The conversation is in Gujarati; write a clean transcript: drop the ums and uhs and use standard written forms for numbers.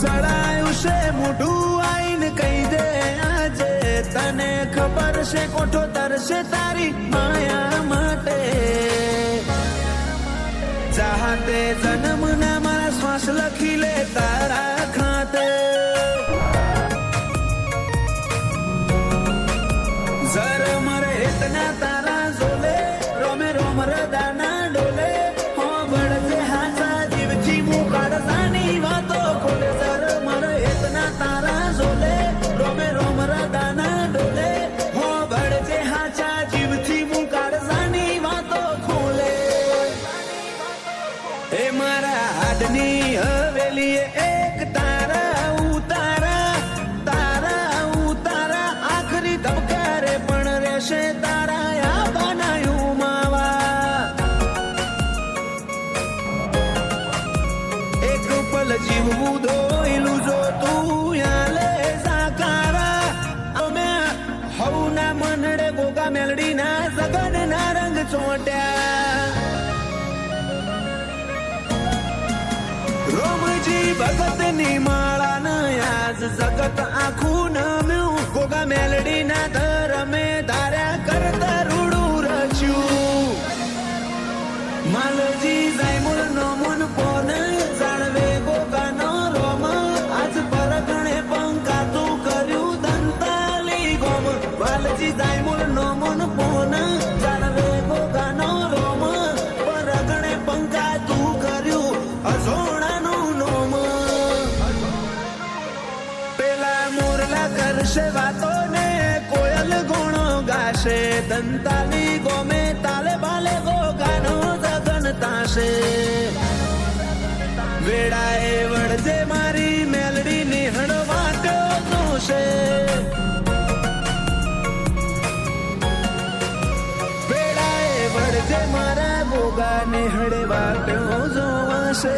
સળાયું છે મોઢું આઈને કહી દે આજે તને ખબર છે કોઠો તરશે તારી માયા માટે ચાહતે જન્મના મારા શ્વાસ લખી લે તારા ખાતે जर मरे इतना तारा जोले रोमे रोम रदाना डोले हो बड़ते हाथा जीवची मुकाडतानी वातो खोले जर मरे इतना तारा जोले रोमे रोम रदाना डोले हो बड़ते हाथा जीवची मुकाडतानी वातो खोले ए मारा हाडनी हवेली एक तारा उतारा तारा उतारा आखरी तबका पण રહેશે તારા યા બનાયું માવા એક પલ જીવવું દોયલું જો તું યા લે સાકારા અમે હવના મનડે ગોગા મેલડી ના સગન ના રંગ ચોટ્યા રોમજી ભગત ની માળા ન આજ જગત આખું નમ્યું ગોગા મેલડી ના ધરમે ધાર્યા કરતા રૂડું રચ્યું માલજી જાયમુલ નો મન પોન જાણવે ગોગા નો રોમ આજ પરગણે પંકાતું કર્યું દંતાલી ગોમ માલજી જાયમુલ નો મન પોન જાણવે ગોગા નો રોમ પરગણે પંકાતું કર્યું અઝોણાનું નોમ પેલા મોરલા કરશે વાતો ને કોયલ ગુણો ગાશે દંતાલી ગોમે તાલે બાલે ગોગાનો જગન તાશે વેડાએ વળજે મારી મેલડી નિહળ વાટ્યો જોશે વેડાએ વળજે મારા ગોગા નિહળ વાટ્યો જોવાશે